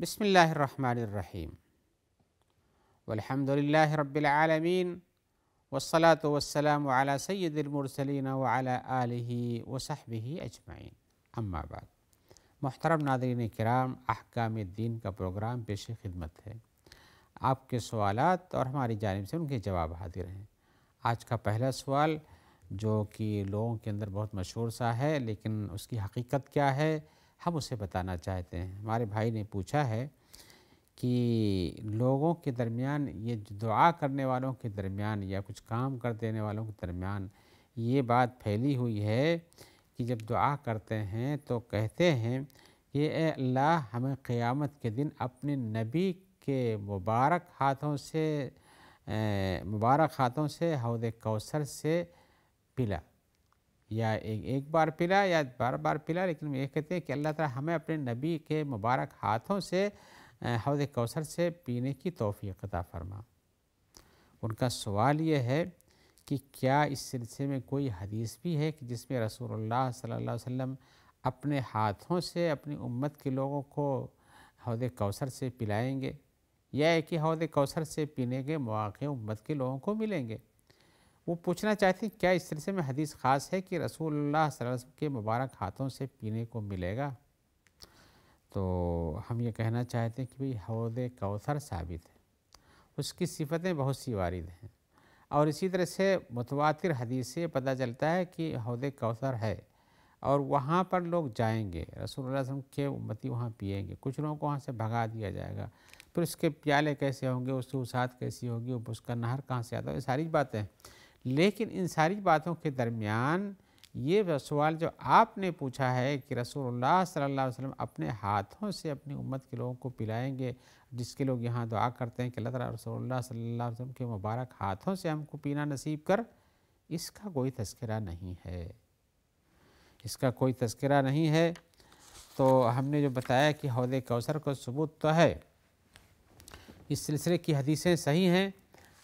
بسم اللہ الرحمن الرحیم والحمد للہ رب العالمین والصلاة والسلام علی سید المرسلین وعلی آلہ وصحبہ اجمعین، اما بعد۔ محترم ناظرین کرام، احکام الدین کا پروگرام پیش خدمت ہے۔ آپ کے سوالات اور ہماری جانب سے ان کے جواب حاضر ہیں۔ آج کا پہلا سوال جو کہ لوگوں کے اندر بہت مشہور سا ہے، لیکن اس کی حقیقت کیا ہے ہم اسے بتانا چاہتے ہیں۔ ہمارے بھائی نے پوچھا ہے کہ لوگوں کے درمیان، یہ دعا کرنے والوں کے درمیان یا کچھ کام کر دینے والوں کے درمیان یہ بات پھیلی ہوئی ہے کہ جب دعا کرتے ہیں تو کہتے ہیں کہ اے اللہ ہمیں قیامت کے دن اپنے نبی کے مبارک ہاتھوں سے حوض کوثر سے پلا، یا ایک بار پلا یا بار بار پلا، لیکن یہ کہتے ہیں کہ اللہ تعالی ہمیں اپنے نبی کے مبارک ہاتھوں سے حوض کوثر سے پینے کی توفیق عطا فرما۔ ان کا سوال یہ ہے کہ کیا اس سلسلے میں کوئی حدیث بھی ہے کہ جس میں رسول اللہ صلی اللہ علیہ وسلم اپنے ہاتھوں سے اپنی امت کے لوگوں کو حوض کوثر سے پلائیں گے، یا ہے کہ حوض کوثر سے پینے کے مواقع امت کے لوگوں کو ملیں گے؟ وہ پوچھنا چاہتے ہیں کیا اس سلسلے میں حدیث خاص ہے کہ رسول اللہ صلی اللہ علیہ وسلم کے مبارک ہاتھوں سے پینے کو ملے گا؟ تو ہم یہ کہنا چاہتے ہیں کہ بھئی حوض کوثر ثابت ہے، اس کی صفتیں بہت سی وارد ہیں، اور اسی طرح سے متواتر حدیث سے پتہ چلتا ہے کہ حوض کوثر ہے اور وہاں پر لوگ جائیں گے، رسول اللہ صلی اللہ علیہ وسلم کے امتی وہاں پیئیں گے، کچھ لوگوں کو وہاں سے بھگا دیا جائے گا، پھر اس کے پیالے کیسے ہوں گے، اس کی وسعت کیسی ہوگی، اس کا نہر کہاں سے آتا ہے، یہ ساری باتیں ہیں۔ لیکن ان ساری باتوں کے درمیان یہ سوال جو آپ نے پوچھا ہے کہ رسول اللہ صلی اللہ علیہ وسلم اپنے ہاتھوں سے اپنی امت کے لوگوں کو پلائیں گے، جس کے لوگ یہاں دعا کرتے ہیں کہ اللہ تعالیٰ رسول اللہ صلی اللہ علیہ وسلم کے مبارک ہاتھوں سے ہم کو پینا نصیب کر، اس کا کوئی تذکرہ نہیں ہے، اس کا کوئی تذکرہ نہیں ہے۔ تو ہم نے جو بتایا کہ حوض کوثر کو ثبوت تو ہے، اس سلسلے کی حدیثیں صحیح ہیں،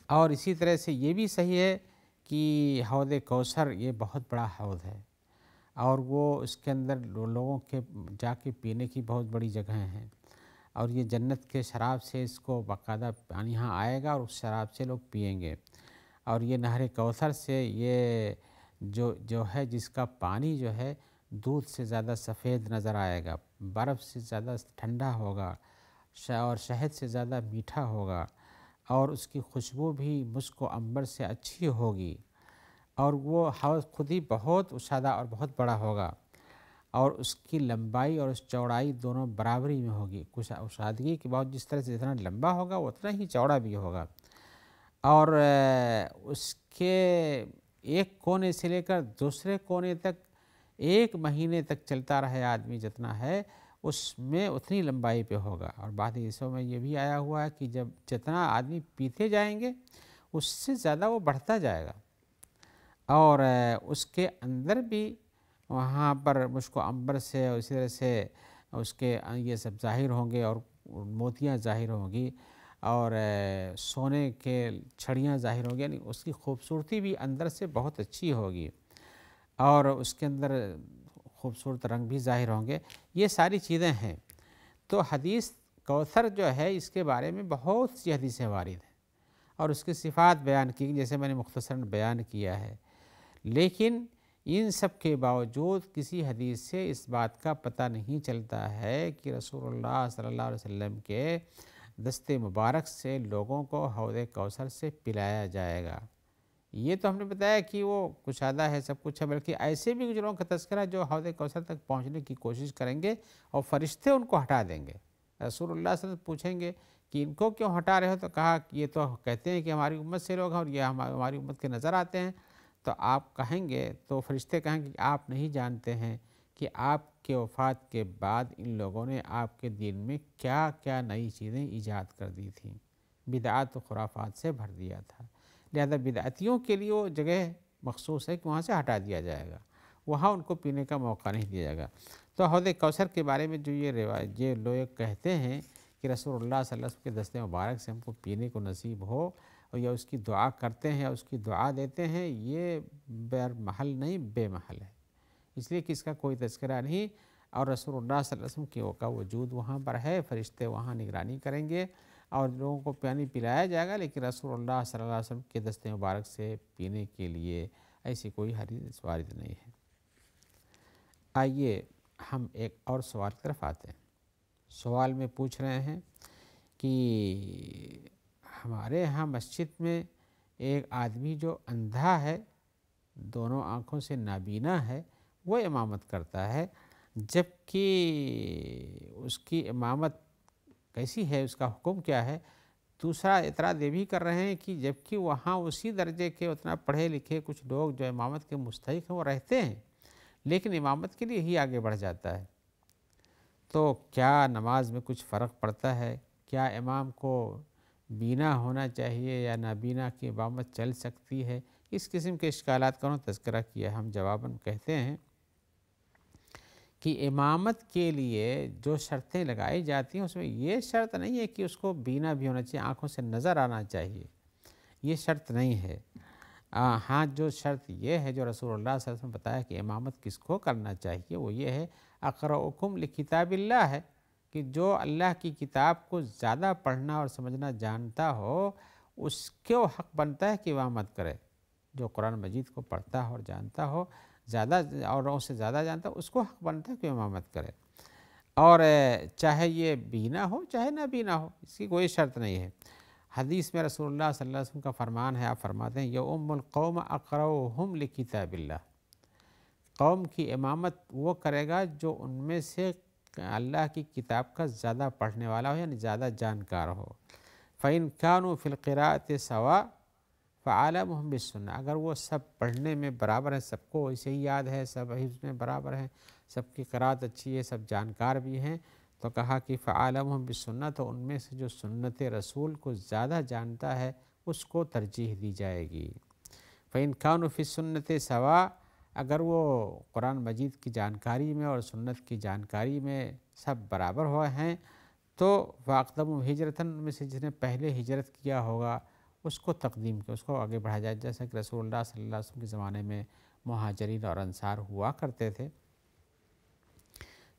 اور اسی طرح سے یہ بھی صحیح ہے کہ حوض کوثر یہ بہت بڑا حوض ہے، اور وہ اس کے اندر لوگوں کے جا کے پینے کی بہت بڑی جگہیں ہیں، اور یہ جنت کے شراب سے اس کو باقاعدہ پانی یہاں آئے گا اور اس شراب سے لوگ پئیں گے، اور یہ نہر کوثر سے یہ جو ہے جس کا پانی جو ہے دودھ سے زیادہ سفید نظر آئے گا، برف سے زیادہ ٹھنڈا ہوگا، اور شہد سے زیادہ میٹھا ہوگا، اور اس کی خوشبو بھی مسک و عنبر سے اچھی ہوگی، اور وہ حوض خود ہی بہت اشادہ اور بہت بڑا ہوگا، اور اس کی لمبائی اور اس چوڑائی دونوں برابری میں ہوگی، کچھ اشادگی کے بعد جس طرح سے جتنا لمبا ہوگا اتنا ہی چوڑا بھی ہوگا، اور اس کے ایک کونے سے لے کر دوسرے کونے تک 1 مہینے تک چلتا رہے آدمی جتنا ہے اس میں اتنی لمبائی پہ ہوگا، اور بعض حصوں میں یہ بھی آیا ہوا ہے کہ جب جتنا آدمی پیتے جائیں گے اس سے زیادہ وہ بڑھتا جائے گا، اور اس کے اندر بھی وہاں پر مشک و عنبر سے اسی طرح سے اس کے یہ سب ظاہر ہوں گے، اور موتیاں ظاہر ہوں گی، اور سونے کے چھڑیاں ظاہر ہوں گی، یعنی اس کی خوبصورتی بھی اندر سے بہت اچھی ہوگی، اور اس کے اندر خوبصورت رنگ بھی ظاہر ہوں گے، یہ ساری چیزیں ہیں۔ تو حدیث کوثر جو ہے اس کے بارے میں بہت سی حدیثیں وارد ہیں، اور اس کی صفات بیان کی جیسے میں نے مختصراً بیان کیا ہے، لیکن ان سب کے باوجود کسی حدیث سے اس بات کا پتہ نہیں چلتا ہے کہ رسول اللہ صلی اللہ علیہ وسلم کے دست مبارک سے لوگوں کو حوض کوثر سے پلایا جائے گا۔ یہ تو ہم نے بتایا کہ وہ کشادہ ہے، سب کچھ ہے، بلکہ ایسے بھی کچھ لوگوں کا تذکرہ جو حوض کوثر تک پہنچنے کی کوشش کریں گے اور فرشتے ان کو ہٹا دیں گے۔ رسول اللہ صلی اللہ علیہ وسلم پوچھیں گے کہ ان کو کیوں ہٹا رہے ہو، تو کہا کہ یہ تو کہتے ہیں کہ ہماری امت سے لوگ ہیں اور یہ ہماری امت کے نظر آتے ہیں، تو آپ کہیں گے، تو فرشتے کہیں گے کہ آپ نہیں جانتے ہیں کہ آپ کے وفات کے بعد ان لوگوں نے آپ کے دین میں کیا کیا نئی چیزیں ایجاد کر دی تھیں، بدعات و خرافات سے بھر دیا تھا، لہذا بدعتیوں کے لیے وہ جگہ مخصوص ہے کہ وہاں سے ہٹا دیا جائے گا، وہاں ان کو پینے کا موقع نہیں دیا جائے گا۔ تو حوض کوثر کے بارے میں جو یہ روایت یہ لوگ کہتے ہیں کہ رسول اللہ صلی اللہ علیہ وسلم کے دست مبارک سے ہم کو پینے کو نصیب ہو، اور یا اس کی دعا کرتے ہیں یا اس کی دعا دیتے ہیں، یہ بے محل نہیں، بے محل ہے، اس لیے کہ اس کا کوئی تذکرہ نہیں۔ اور رسول اللہ صلی اللہ علیہ وسلم کا وجود وہاں پر ہے، فرشتے وہاں نگرانی کریں گے اور لوگوں کو پانی پلایا جائے گا، لیکن رسول اللہ صلی اللہ علیہ وسلم کے دست مبارک سے پینے کے لیے ایسی کوئی حدیث وارد نہیں ہے۔ آئیے ہم ایک اور سوال کی طرف آتے ہیں۔ سوال میں پوچھ رہے ہیں کہ ہمارے ہاں مسجد میں ایک آدمی جو اندھا ہے، دونوں آنکھوں سے نابینا ہے، وہ امامت کرتا ہے، جبکہ اس کی امامت کیسی ہے، اس کا حکم کیا ہے؟ دوسرا اعتراض یہ بھی کر رہے ہیں کہ جبکہ وہاں اسی درجے کے اتنا پڑھے لکھے کچھ لوگ جو امامت کے مستحق ہیں وہ رہتے ہیں، لیکن امامت کے لیے ہی آگے بڑھ جاتا ہے، تو کیا نماز میں کچھ فرق پڑتا ہے؟ کیا امام کو بینا ہونا چاہیے یا نابینا کی امامت چل سکتی ہے؟ اس قسم کے اشکالات کا انہوں نے تذکرہ کیا۔ ہم جواباً کہتے ہیں کہ امامت کے لیے جو شرطیں لگائی جاتی ہیں اس میں یہ شرط نہیں ہے کہ اس کو بینا بھی ہونا چاہیے، آنکھوں سے نظر آنا چاہیے، یہ شرط نہیں ہے۔ ہاں جو شرط یہ ہے جو رسول اللہ صلی اللہ علیہ وسلم نے بتایا کہ امامت کس کو کرنا چاہیے، وہ یہ ہے اقرؤکم لکتاب اللہ ہے، کہ جو اللہ کی کتاب کو زیادہ پڑھنا اور سمجھنا جانتا ہو اس کو حق بنتا ہے کہ امامت کرے۔ جو قرآن مجید کو پڑھتا ہو اور جانتا ہو زیادہ اور اس سے زیادہ جانتا ہو اس کو حق بنتا ہے کہ امامت کرے، اور چاہے یہ بینا ہو چاہے نہ بینا ہو، اس کی کوئی شرط نہیں ہے۔ حدیث میں رسول اللہ صلی اللہ علیہ وسلم کا فرمان ہے، آپ فرماتے ہیں یؤم القوم اقرؤہم لکتاب اللہ، قوم کی امامت وہ کرے گا جو ان میں سے اللہ کی کتاب کا زیادہ پڑھنے والا ہو، یعنی زیادہ جانکار ہو۔ فَإِن كَانُوا فِي الْقِرَاءَةِ سَوَاءً فَعَلَمُهُمْ بِالسُّنَّةِ، اگر وہ سب پڑھنے میں برابر ہیں، سب کو اسے ہی یاد ہے، سب حفظ میں برابر ہیں، سب کی قرات اچھی ہے، سب جانکار بھی ہیں، تو کہا کہ فَعَلَمُهُمْ بِالسُّنَّةِ، تو ان میں سے جو سنت رسول کو زیادہ جانتا ہے اس کو ترجیح دی جائے گی۔ فَإِن كَانُوا فِي السُّنَّةِ سَوَاءً، اگر وہ قرآن مجید کی جانکاری میں اور سنت کی جانکاری میں سب برابر ہوئے ہیں تو فَأَقْدَمُوا ہجرتاً، ان میں سے جس نے پہلے ہجرت کیا ہوگا اس کو تقدیم کیا، اس کو آگے بڑھایا جائے، جیسا کہ رسول اللہ صلی اللہ علیہ وسلم کے زمانے میں مہاجرین اور انصار ہوا کرتے تھے۔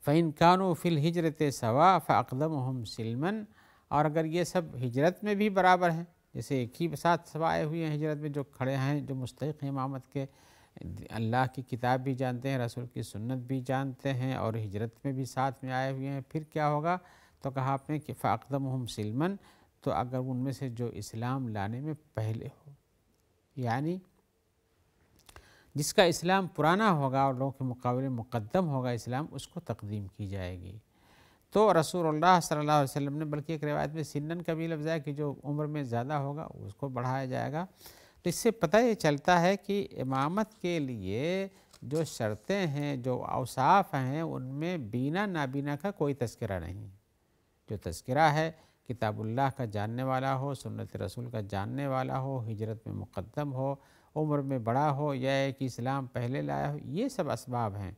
فَإِن كَانُوا فِي الْهِجْرَةِ سَوَاءً فَأَقْدَمُهُمْ سِلْمًا، اور اگر یہ سب ہجرت میں بھی برابر ہیں، جیسے ایک ہی ساتھ سب آئے ہوئے ہیں ہجرت میں جو کھڑے ہیں، جو مستحق ہیں امامت کے، اللہ کی کتاب بھی جانتے ہیں، رسول کی سنت بھی جانتے ہیں اور ہجرت میں بھی ساتھ میں آئے ہوئے ہیں، پھر کیا ہوگا؟ تو کہا آپ نے کہ فَأَقْدَمُهُمْ سِلْمًا، تو اگر ان میں سے جو اسلام لانے میں پہلے ہو، یعنی جس کا اسلام پرانا ہوگا اور لوگوں کے مقابلے مقدم ہوگا اسلام، اس کو تقدیم کی جائے گی۔ تو رسول اللہ صلی اللہ علیہ وسلم نے بلکہ ایک روایت میں سنن کا بھی لفظ ہے کہ جو عمر میں زیادہ ہوگا اس کو بڑھایا جائے گا۔ تو اس سے پتہ یہ چلتا ہے کہ امامت کے لیے جو شرطیں ہیں، جو اوصاف ہیں، ان میں بینا نابینا کا کوئی تذکرہ نہیں۔ جو تذکرہ ہے کتاب اللہ کا جاننے والا ہو، سنت رسول کا جاننے والا ہو، ہجرت میں مقدم ہو، عمر میں بڑا ہو، یا کہ اسلام پہلے لایا ہو، یہ سب اسباب ہیں۔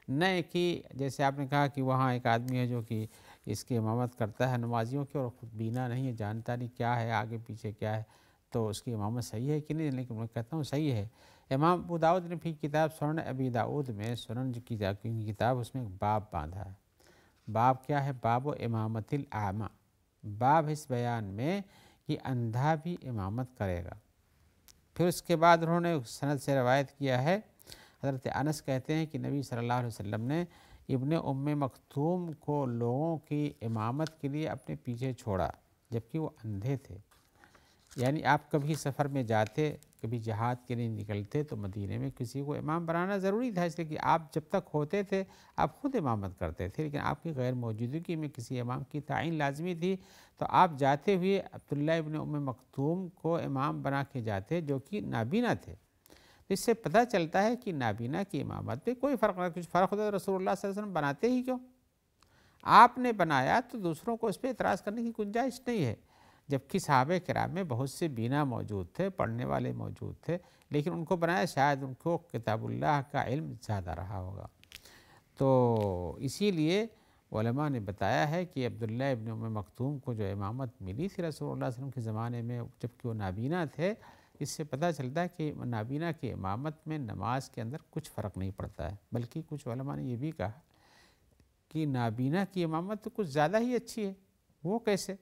نہ کہ جیسے آپ نے کہا کہ وہاں ایک آدمی ہے جو کہ اس کی امامت کرتا ہے نمازیوں کی اور خود بینا نہیں ہے، جانتا نہیں کیا ہے آگے پیچھے کیا ہے، تو اس کی امامت صحیح ہے کہ نہیں؟ لیکن میں کہتا ہوں صحیح ہے۔ امام ابو داؤد نے بھی کتاب سنن ابی داؤد میں، سنن کی کتاب، اس میں ایک باب باندھا ہے۔ باب کیا ہے؟ باب و امامت الاعمی، باب اس بیان میں کہ اندھا بھی امامت کرے گا۔ پھر اس کے بعد انہوں نے سند سے روایت کیا ہے، حضرت انس کہتے ہیں کہ نبی صلی اللہ علیہ وسلم نے ابن ام مکتوم کو لوگوں کی امامت کے لیے اپنے پیچھے چھوڑا جبکہ وہ اندھے تھے۔ یعنی آپ کبھی سفر میں جاتے، کبھی جہاد کے لیے نکلتے تو مدینے میں کسی کو امام بنانا ضروری تھا، اس لیے کہ آپ جب تک ہوتے تھے آپ خود امامت کرتے تھے، لیکن آپ کی غیر موجودگی میں کسی امام کی تعین لازمی تھی، تو آپ جاتے ہوئے عبداللہ ابن ام مکتوم کو امام بنا کے جاتے جو کہ نابینا تھے۔ اس سے پتہ چلتا ہے کہ نابینا کی امامت پہ کوئی فرق نہیں، کچھ فرق ہوتا ہے رسول اللہ صلی اللہ علیہ وسلم بناتے ہی کیوں؟ آپ نے بنایا تو دوسروں کو اس پہ اعتراض کرنے کی گنجائش نہیں ہے، جبکہ صحابہ کرام میں بہت سے بینا موجود تھے، پڑھنے والے موجود تھے، لیکن ان کو بنایا شاید ان کو کتاب اللہ کا علم زیادہ رہا ہوگا۔ تو اسی لیے علماء نے بتایا ہے کہ عبداللہ ابن ام مکتوم کو جو امامت ملی تھی رسول اللہ صلی اللہ علیہ وسلم کے زمانے میں جبکہ وہ نابینا تھے، اس سے پتہ چلتا ہے کہ نابینا کی امامت میں نماز کے اندر کچھ فرق نہیں پڑتا ہے، بلکہ کچھ علماء نے یہ بھی کہا کی نابینا کی امامت تو کچھ زیادہ ہی اچھی ہے۔ وہ کیسے؟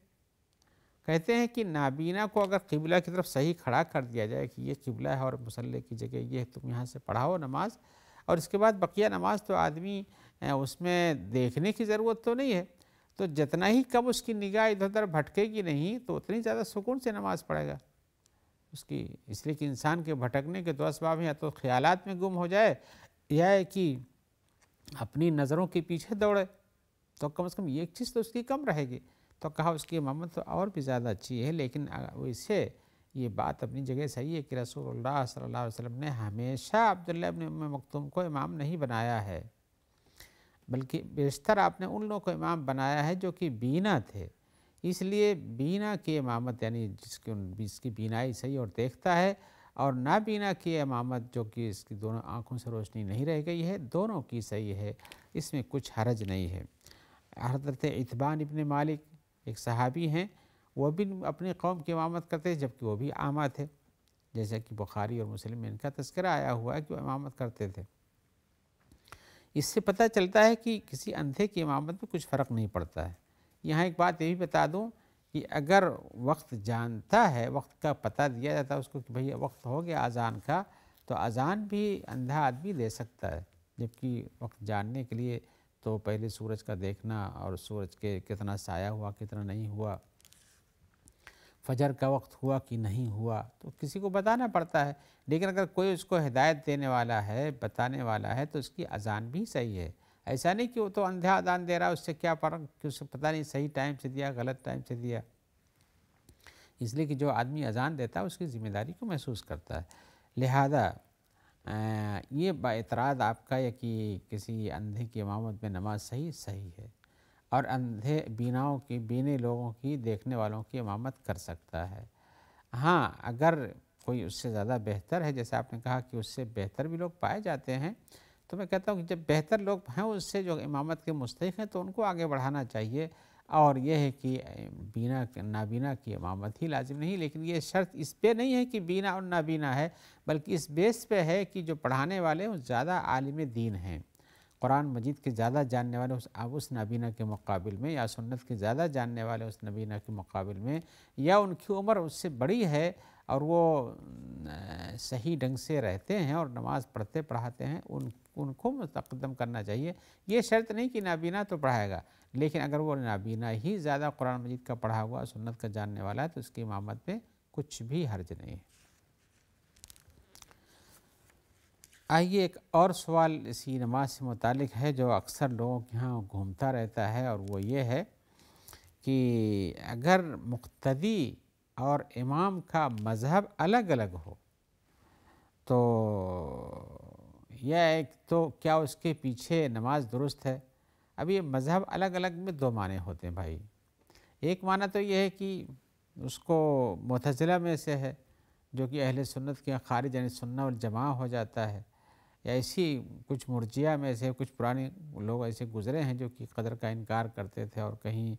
کہتے ہیں کہ نابینا کو اگر قبلہ کی طرف صحیح کھڑا کر دیا جائے کہ یہ قبلہ ہے اور مصلی کی جگہ یہ، تم یہاں سے پڑھاؤ نماز، اور اس کے بعد بقیہ نماز تو آدمی اس میں دیکھنے کی ضرورت تو نہیں ہے، تو جتنا ہی کم اس کی نگاہ ادھر ادھر بھٹکے گی نہیں تو اتنی زیادہ سکون سے نماز پڑھے گا اس کی۔ اس لیے کہ انسان کے بھٹکنے کے دو اسباب ہیں، یا تو خیالات میں گم ہو جائے، یا ہے کہ اپنی نظروں کے پیچھے دوڑے، تو کم از کم یہ ایک چیز تو اس کی کم رہے گی۔ تو کہا اس کی امامت تو اور بھی زیادہ اچھی ہے، لیکن اس سے یہ بات اپنی جگہ صحیح ہے کہ رسول اللہ صلی اللہ علیہ وسلم نے ہمیشہ عبداللہ ابن ام مکتوم کو امام نہیں بنایا ہے، بلکہ بیشتر آپ نے ان لوگوں کو امام بنایا ہے جو کہ بینا تھے۔ اس لیے بینا کی امامت، یعنی جس کی بینائی صحیح اور دیکھتا ہے، اور نابینا کی امامت جو کہ اس کی دونوں آنکھوں سے روشنی نہیں رہ گئی ہے، دونوں کی صحیح ہے، اس میں کچھ حرج نہیں ہے۔ حضرت عتبان ابن مالک ایک صحابی ہیں، وہ بھی اپنی قوم کی امامت کرتے جبکہ وہ بھی اعمیٰ تھے، جیسا کہ بخاری اور مسلم میں ان کا تذکرہ آیا ہوا ہے کہ وہ امامت کرتے تھے۔ اس سے پتہ چلتا ہے کہ کسی اندھے کی امامت میں کچھ فرق نہیں پڑتا ہے۔ یہاں ایک بات یہ بھی بتا دوں کہ اگر وقت جانتا ہے، وقت کا پتہ دیا جاتا ہے اس کو کہ بھئی وقت ہو گیا اذان کا، تو اذان بھی اندھا آدمی دے سکتا ہے، جبکہ وقت جاننے کے لیے تو پہلے سورج کا دیکھنا اور سورج کے کتنا سایہ ہوا کتنا نہیں ہوا، فجر کا وقت ہوا کہ نہیں ہوا، تو کسی کو بتانا پڑتا ہے۔ لیکن اگر کوئی اس کو ہدایت دینے والا ہے، بتانے والا ہے، تو اس کی اذان بھی صحیح ہے۔ ایسا نہیں کہ وہ تو اندھا اذان دے رہا ہے، اس سے کیا فرق کہ اسے پتہ نہیں صحیح ٹائم سے دیا غلط ٹائم سے دیا۔ اس لیے کہ جو آدمی اذان دیتا ہے اس کی ذمہ داری کو محسوس کرتا ہے۔ لہذا یہ با اعتراض آپ کا یہ کہ کسی اندھے کی امامت میں نماز صحیح ہے، اور اندھے بیناؤں کی، بینے لوگوں کی، دیکھنے والوں کی امامت کر سکتا ہے۔ ہاں اگر کوئی اس سے زیادہ بہتر ہے، جیسے آپ نے کہا کہ اس سے بہتر بھی لوگ پائے جاتے ہیں، تو میں کہتا ہوں کہ جب بہتر لوگ ہیں اس سے جو امامت کے مستحق ہیں تو ان کو آگے بڑھانا چاہیے، اور یہ ہے کہ نابینا کی امامت ہی لازم نہیں، لیکن یہ شرط اس پہ نہیں ہے کہ بینا اور نابینا ہے، بلکہ اس بیس پہ ہے کہ جو پڑھانے والے ہیں زیادہ عالم دین ہیں، قرآن مجید کے زیادہ جاننے والے اس نابینا کے مقابل میں، یا سنت کے زیادہ جاننے والے اس نابینا کے مقابل میں، یا ان کی عمر اس سے بڑی ہے اور وہ صحیح ڈھنگ سے رہتے ہیں اور نماز پڑھتے پڑھاتے ہیں، ان کو متقدم کرنا چاہیے۔ یہ شرط نہیں کہ نابینا تو پڑھائے گا، لیکن اگر وہ نابینا ہی زیادہ قرآن مجید کا پڑھا ہوا سنت کا جاننے والا ہے تو اس کی امامت میں کچھ بھی حرج نہیں ہے۔ آئیے ایک اور سوال اسی نماز سے متعلق ہے جو اکثر لوگوں کے ہاں گھومتا رہتا ہے، اور وہ یہ ہے کہ اگر مقتدی اور امام کا مذہب الگ الگ ہو تو یہ ایک تو کیا اس کے پیچھے نماز درست ہے؟ اب یہ مذہب الگ الگ میں دو معنی ہوتے ہیں بھائی۔ ایک معنی تو یہ ہے کہ اس کو معتزلہ میں سے ہے جو کہ اہل سنت کے خارج، یعنی سنہ والجماعہ ہو جاتا ہے، یا ایسی کچھ مرجیہ میں سے کچھ پرانے لوگ ایسے گزرے ہیں جو کہ قدر کا انکار کرتے تھے، اور کہیں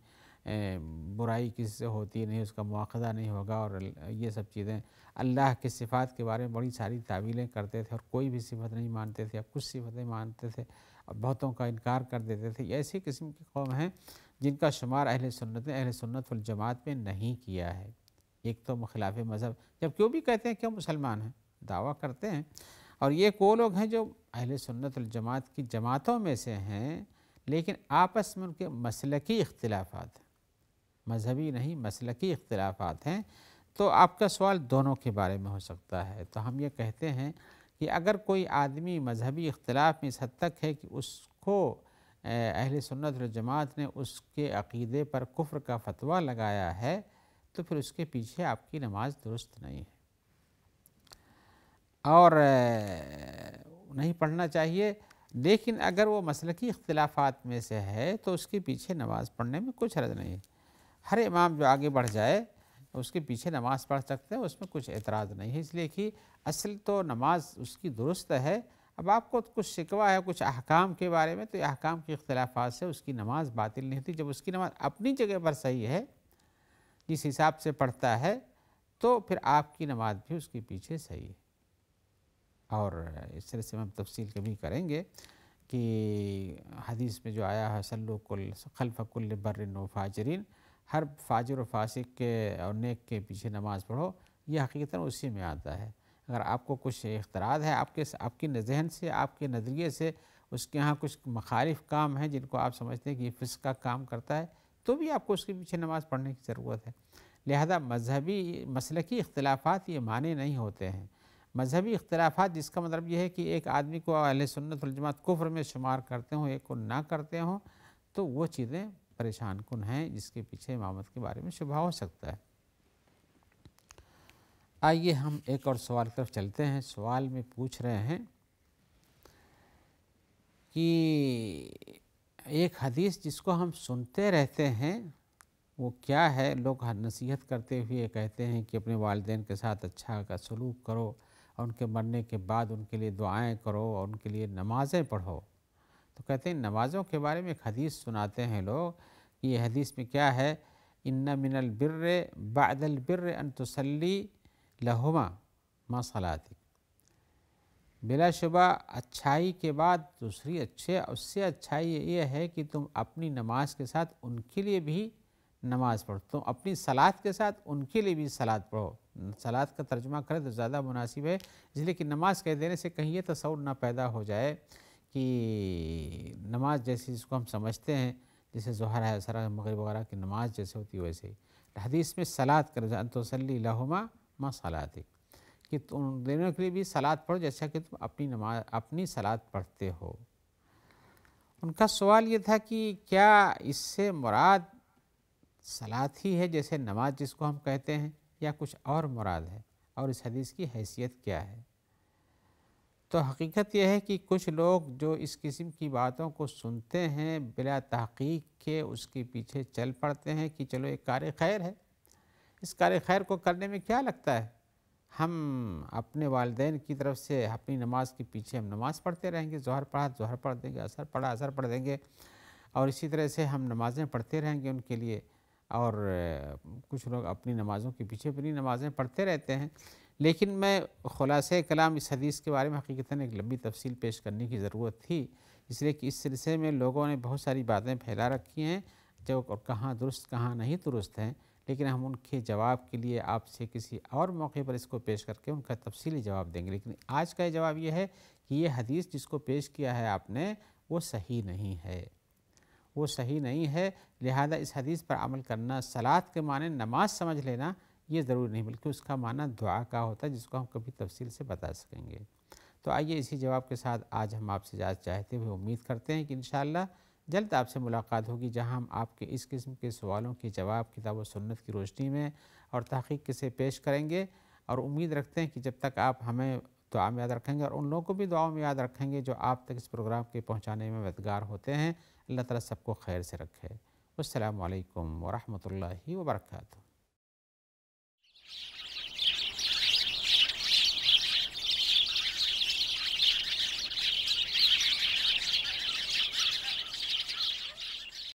برائی کسی سے ہوتی نہیں، اس کا مواخذہ نہیں ہوگا، اور یہ سب چیزیں، اللہ کے صفات کے بارے میں بڑی ساری تعویلیں کرتے تھے، اور کوئی بھی صفت نہیں مانتے تھے، یا کچھ صفتیں مانتے تھے اور بہتوں کا انکار کر دیتے تھے۔ ایسی قسم کی قوم ہیں جن کا شمار اہل سنت والجماعت میں نہیں کیا ہے۔ ایک تو خلاف مذہب، جبکہ وہ بھی کہتے ہیں کہ ہم مسلمان ہیں، دعویٰ کرتے ہیں، اور یہ وہ لوگ ہیں جو اہل سنت والجماعت کی جماعتوں میں سے ہیں، لیکن آپس میں ان کے مسلکی اختلافات ہیں، مذہبی نہیں مسلکی اختلافات ہیں۔ تو آپ کا سوال دونوں کے بارے میں ہو سکتا ہے، تو ہم یہ کہتے ہیں کہ اگر کوئی آدمی مذہبی اختلاف میں اس حد تک ہے کہ اس کو اہل سنت والجماعت نے اس کے عقیدے پر کفر کا فتویٰ لگایا ہے، تو پھر اس کے پیچھے آپ کی نماز درست نہیں ہے، اور نہیں پڑھنا چاہیے۔ لیکن اگر وہ مسلکی اختلافات میں سے ہے تو اس کے پیچھے نماز پڑھنے میں کچھ حرج نہیں ہے۔ ہر امام جو آگے بڑھ جائے اس کے پیچھے نماز پڑھ سکتے ہیں، اس میں کچھ اعتراض نہیں ہے، اس لیے کہ اصل تو نماز اس کی درست ہے۔ اب آپ کو کچھ شکوہ ہے کچھ احکام کے بارے میں، تو یہ احکام کے اختلافات سے اس کی نماز باطل نہیں ہوتی۔ جب اس کی نماز اپنی جگہ پر صحیح ہے، جس حساب سے پڑھتا ہے، تو پھر آپ کی نماز بھی اس کے پیچھے صحیح ہے۔ اور اس طرح سے ہم تفصیل کبھی کریں گے کہ حدیث میں جو آیا ہے صلو کل خلف کل بر و فاجرین، ہر فاجر و فاسق کے اور نیک کے پیچھے نماز پڑھو، یہ حقیقتاً اسی میں آتا ہے۔ اگر آپ کو کچھ اختراض ہے آپ کی ذہن سے، آپ کے نظریے سے اس کے ہاں کچھ مخالف کام ہیں جن کو آپ سمجھتے ہیں کہ یہ فسق کا کام کرتا ہے، تو بھی آپ کو اس کے پیچھے نماز پڑھنے کی ضرورت ہے۔ لہذا مذہبی مسلکی اختلافات یہ معنی نہیں ہوتے ہیں۔ مذہبی اختلافات جس کا مطلب یہ ہے کہ ایک آدمی کو اہل سنت والجماعت کفر میں شمار کرتے ہوں، ایک کو نہ کرتے ہوں، تو وہ چیزیں پریشان کن ہیں جس کے پیچھے امامت کے بارے میں شبہ ہو سکتا ہے۔ آئیے ہم ایک اور سوال کی طرف چلتے ہیں۔ سوال میں پوچھ رہے ہیں کہ ایک حدیث جس کو ہم سنتے رہتے ہیں وہ کیا ہے؟ لوگ نصیحت کرتے ہوئے کہتے ہیں کہ اپنے والدین کے ساتھ اچھا کا سلوک کرو، اور ان کے مرنے کے بعد ان کے لیے دعائیں کرو اور ان کے لیے نمازیں پڑھو۔ تو کہتے ہیں نمازوں کے بارے میں ایک حدیث سناتے ہیں لوگ کہ یہ حدیث میں کیا ہے؟ ان من البر بعد البر ان تصلی لہما ما صلاتک، بلا شبہ اچھائی کے بعد دوسری اس سے اچھائی یہ ہے کہ تم اپنی نماز کے ساتھ ان کے لیے بھی نماز پڑھو، تم اپنی صلات کے ساتھ ان کے لیے بھی صلات پڑھو۔ صلات کا ترجمہ کرے تو زیادہ مناسب ہے، اس لیے کہ نماز کہہ دینے سے کہیں یہ تصور نہ پیدا ہو جائے کہ نماز جیسی جس کو ہم سمجھتے ہیں جیسے ظہر ہے، اثر ہے، مغرب وغیرہ کی نماز جیسے ہوتی ہے ویسے ہی حدیث میں صلات کر ان تصلی لہما ما صلاتک، کہ تم دونوں کے لیے بھی صلات پڑھو جیسا کہ تم اپنی صلات پڑھتے ہو۔ ان کا سوال یہ تھا کہ کیا اس سے مراد صلات ہی ہے جیسے نماز جس کو ہم کہتے ہیں، یا کچھ اور مراد ہے، اور اس حدیث کی حیثیت کیا ہے؟ تو حقیقت یہ ہے کہ کچھ لوگ جو اس قسم کی باتوں کو سنتے ہیں بلا تحقیق کے اس کے پیچھے چل پڑتے ہیں کہ چلو ایک کار خیر ہے، اس کار خیر کو کرنے میں کیا لگتا ہے، ہم اپنے والدین کی طرف سے اپنی نماز کے پیچھے ہم نماز پڑھتے رہیں گے، ظہر پڑھا ظہر پڑھ دیں گے، اثر پڑھا اثر پڑھ دیں گے، اور اسی طرح سے ہم نمازیں پڑھتے رہیں گے ان کے لیے، اور کچھ لوگ اپنی نمازوں کے پیچھے اپنی نمازیں پڑھتے رہتے ہیں۔ لیکن میں خلاصہ کلام اس حدیث کے بارے میں حقیقتاً ایک لمبی تفصیل پیش کرنے کی ضرورت تھی، اس لیے کہ اس سلسلے میں لوگوں نے بہت ساری باتیں پھیلا رکھی ہیں جو کہاں درست کہاں نہیں درست ہیں، لیکن ہم ان کے جواب کے لیے آپ سے کسی اور موقع پر اس کو پیش کر کے ان کا تفصیلی جواب دیں گے۔ لیکن آج کا جواب یہ ہے کہ یہ حدیث جس کو پیش کیا ہے آپ نے وہ صحیح نہیں ہے، وہ صحیح نہیں ہے، لہذا اس حدیث پر عمل کرنا، صلات کے معنی نماز سمجھ لینا یہ ضروری نہیں، بلکہ اس کا معنی دعا کا ہوتا ہے جس کو ہم کبھی تفصیل سے بتا سکیں گے۔ تو آئیے اسی جواب کے ساتھ آج ہم آپ سے اجازت چاہتے ہوئے امید کرتے ہیں کہ انشاءاللہ جلد آپ سے ملاقات ہوگی، جہاں ہم آپ کے اس قسم کے سوالوں کے جواب کتاب و سنت کی روشنی میں اور تحقیق سے پیش کریں گے، اور امید رکھتے ہیں کہ جب تک آپ ہمیں دعا میں یاد رکھیں گے اور ان لوگوں کو بھی دعاؤں میں یاد رکھیں گے جو آپ تک اس پروگرام کے پہنچانے میں مددگار ہوتے ہیں، اللہ تعالیٰ سب کو خیر سے رکھے۔ السلام علیکم ورحمۃ اللہ وبرکاتہ۔